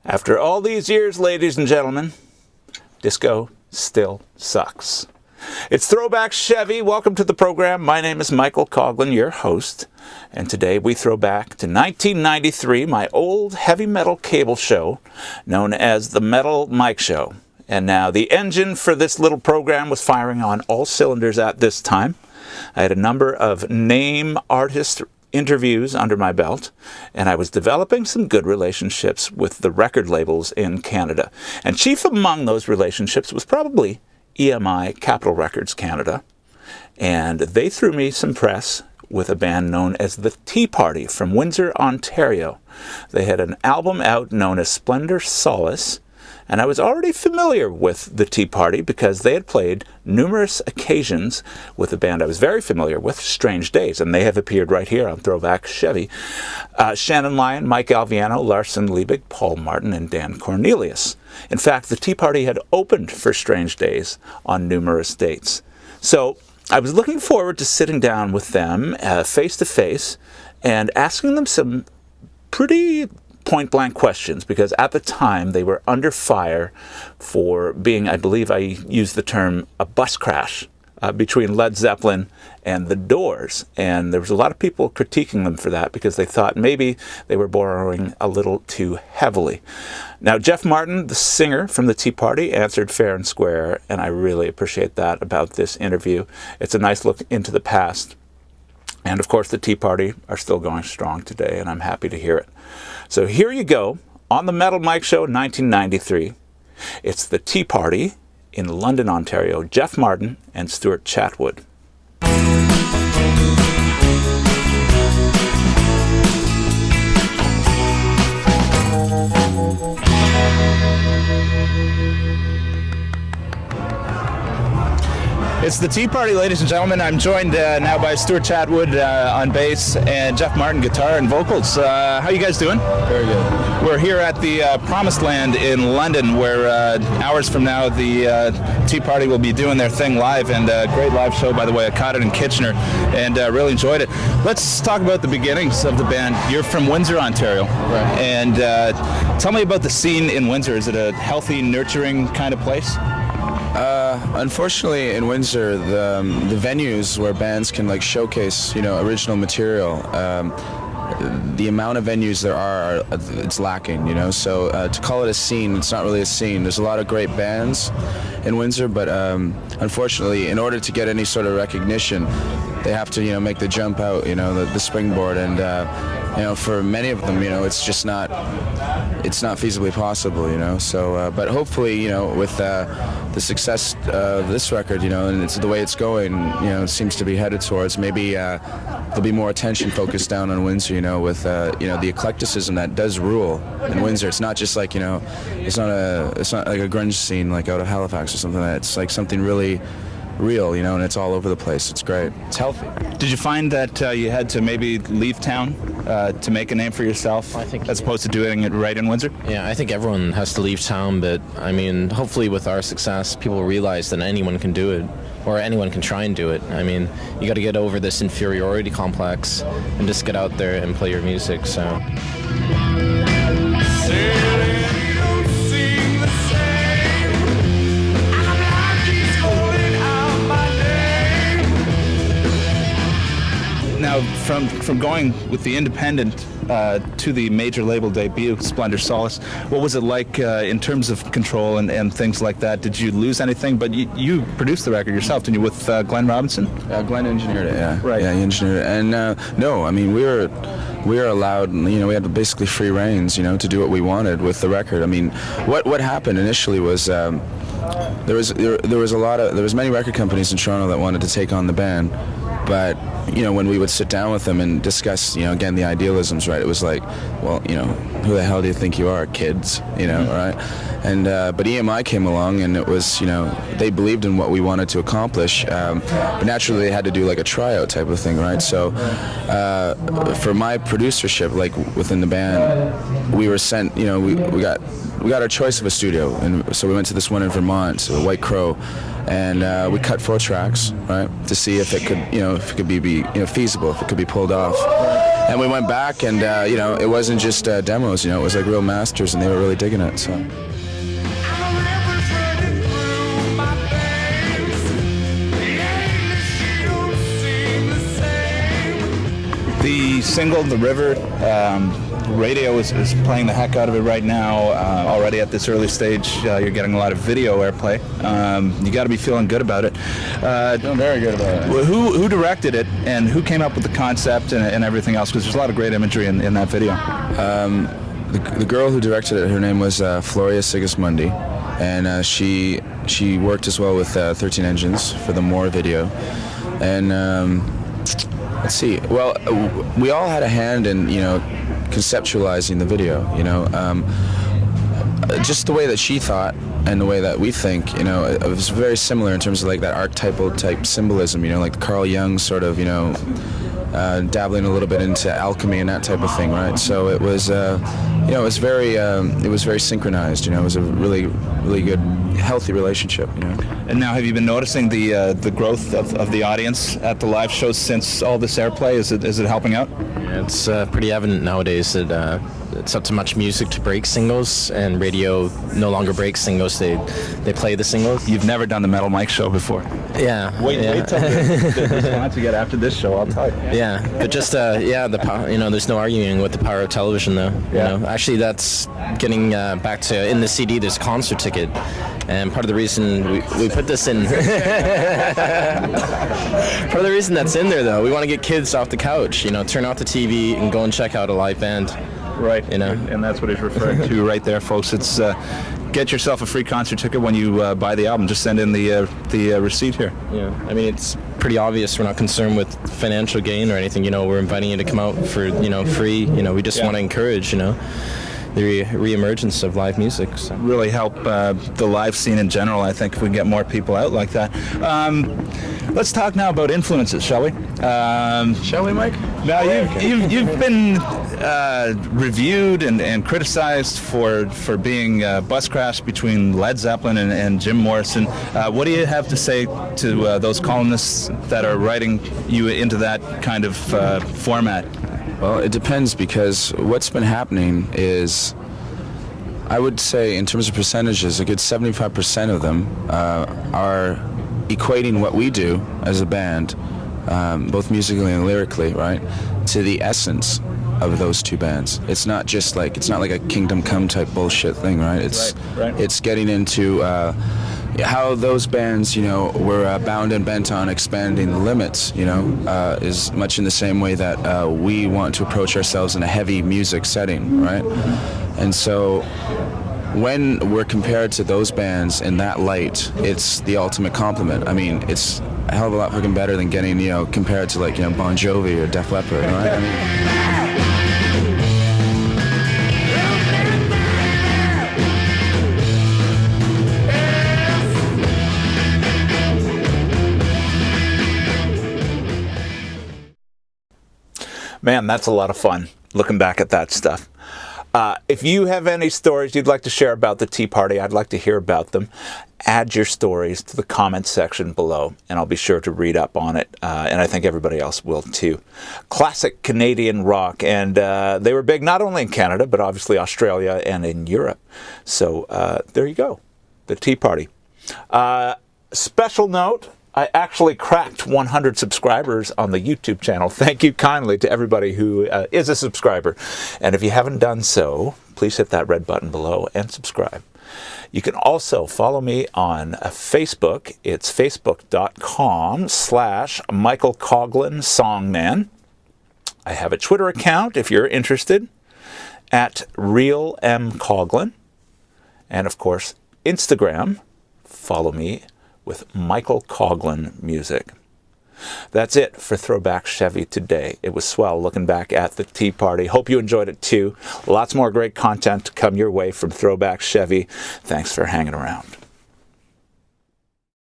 After all these years, ladies and gentlemen, disco still sucks. It's Throwback Chevy. Welcome to the program. My name is Michael Coughlan, your host. And today we throw back to 1993, my old heavy metal cable show known as the Metal Mike Show. And now the engine for this little program was firing on all cylinders at this time. I had a number of name artist interviews under my belt, and I was developing some good relationships with the record labels in Canada. And chief among those relationships was probably EMI, Capitol Records Canada. And they threw me some press with a band known as the Tea Party from Windsor, Ontario. They had an album out known as Spendor Solis, and I was already familiar with the Tea Party because they had played numerous occasions with a band I was very familiar with, Strange Days, and they have appeared right here on Throwback Chevy. Shannon Lyon, Mike Alviano, Larson Liebig, Paul Martin, and Dan Cornelius. In fact, the Tea Party had opened for Strange Days on numerous dates. So I was looking forward to sitting down with them face to face and asking them some pretty point-blank questions, because at the time they were under fire for being, I believe I used the term, a bus crash between Led Zeppelin and The Doors. And there was a lot of people critiquing them for that because they thought maybe they were borrowing a little too heavily. Now, Jeff Martin, the singer from the Tea Party, answered fair and square, and I really appreciate that about this interview. It's a nice look into the past. And of course, the Tea Party are still going strong today, and I'm happy to hear it. So here you go, on the Metal Mike Show 1993. It's the Tea Party in London, Ontario, Jeff Martin and Stuart Chatwood. It's the Tea Party, ladies and gentlemen. I'm joined now by Stuart Chatwood on bass and Jeff Martin guitar and vocals. How are you guys doing? Very good. We're here at the Promised Land in London, where hours from now the Tea Party will be doing their thing live, and a great live show, by the way. I caught it in Kitchener and really enjoyed it. Let's talk about the beginnings of the band. You're from Windsor, Ontario. Right. And tell me about the scene in Windsor. Is it a healthy, nurturing kind of place? Unfortunately, in Windsor, the venues where bands can showcase, original material, the amount of venues there are, it's lacking, So to call it a scene, it's not really a scene. There's a lot of great bands in Windsor, but unfortunately, in order to get any sort of recognition, they have to, make the jump out, the springboard, and for many of them, it's just not feasibly possible, So, but hopefully, with the success of this record, and it's the way it's going, it seems to be headed towards maybe there'll be more attention focused down on Windsor, with the eclecticism that does rule in Windsor. It's not just it's not like a grunge scene like out of Halifax or something. It's like something really real, and it's all over the place. It's great. It's healthy. Did you find that you had to maybe leave town to make a name for yourself, as opposed to doing it right in Windsor? Yeah, I think everyone has to leave town, but I mean, hopefully with our success, people realize that anyone can do it, or anyone can try and do it. I mean, you got to get over this inferiority complex and just get out there and play your music, so. Now, from going with the independent to the major label debut, Spendor Solis, what was it like in terms of control and things like that? Did you lose anything? But you produced the record yourself, didn't you, with Glenn Robinson? Glenn engineered it, yeah. Right. Yeah, he engineered it. And no, I mean, we were allowed, we had basically free reins, to do what we wanted with the record. I mean, what happened initially was there was many record companies in Toronto that wanted to take on the band. But, when we would sit down with them and discuss, again, the idealisms, right, it was like, well, who the hell do you think you are, kids, right? And, but EMI came along, and it was, they believed in what we wanted to accomplish, but naturally they had to do like a tryout type of thing, right? So for my producership, within the band, we were sent, we got our choice of a studio, and so we went to this one in Vermont, so White Crow, and we cut 4 tracks, right, to see if it could, if it could be feasible, if it could be pulled off. And we went back, and it wasn't just demos. It was like real masters, and they were really digging it. So. The single, The River, radio is playing the heck out of it right now. Already at this early stage, you're getting a lot of video airplay. You got to be feeling good about it. Feeling very good about it. Who directed it, and who came up with the concept and everything else? Because there's a lot of great imagery in that video. The girl who directed it, her name was Floria Sigismundi, and she worked as well with 13 Engines for the More video. And let's see. Well, we all had a hand in, conceptualizing the video. Just the way that she thought and the way that we think. It was very similar in terms of like that archetypal type symbolism. Like Carl Jung sort of, dabbling a little bit into alchemy and that type of thing, right? So it was, it was very synchronized. It was a really, really good, healthy relationship. And now, have you been noticing the growth of the audience at the live shows since all this airplay? Is it helping out? Yeah, it's pretty evident nowadays that it's not too much music to break singles, and radio no longer breaks singles. They play the singles. You've never done the Metal Mike show before. Yeah. Wait till the response you get after this show. I'll tell you. Yeah, but just the power. There's no arguing with the power of television, though. Yeah. Actually, that's getting back to in the CD. There's a concert ticket, and part of the reason we put this in. Part of the reason that's in there, though, we want to get kids off the couch. Turn off the TV and go and check out a live band. Right, and that's what he's referring to right there, folks. It's get yourself a free concert ticket when you buy the album. Just send in the receipt here. Yeah, I mean, it's pretty obvious we're not concerned with financial gain or anything. We're inviting you to come out for free. We just want to encourage the re-emergence of live music. So. Really help the live scene in general, I think, if we can get more people out like that. Let's talk now about influences, shall we? Shall we, Mike? Now, you've been reviewed and criticized for being bus crash between Led Zeppelin and Jim Morrison. What do you have to say to those columnists that are writing you into that kind of format? Well, it depends, because what's been happening is, I would say, in terms of percentages, a good 75% of them are equating what we do as a band, both musically and lyrically, right, to the essence of those two bands. It's not like a Kingdom Come type bullshit thing, right? It's getting into how those bands, were bound and bent on expanding the limits, is much in the same way that we want to approach ourselves in a heavy music setting, right? And so when we're compared to those bands in that light, it's the ultimate compliment. I mean, it's a hell of a lot fucking better than getting, compared to Bon Jovi or Def Leppard, right? I mean, Man, that's a lot of fun, looking back at that stuff. If you have any stories you'd like to share about the Tea Party, I'd like to hear about them. Add your stories to the comments section below, and I'll be sure to read up on it, and I think everybody else will too. Classic Canadian rock, and they were big not only in Canada, but obviously Australia and in Europe. So there you go, the Tea Party. Special note, I actually cracked 100 subscribers on the YouTube channel. Thank you kindly to everybody who is a subscriber. And if you haven't done so, please hit that red button below and subscribe. You can also follow me on Facebook. It's facebook.com/Michael Coughlan Songman. I have a Twitter account if you're interested, at Real M Coughlan. And of course, Instagram. Follow me with Michael Coughlan Music. That's it for Throwback Chevy today. It was swell looking back at the Tea Party. Hope you enjoyed it too. Lots more great content to come your way from Throwback Chevy. Thanks for hanging around.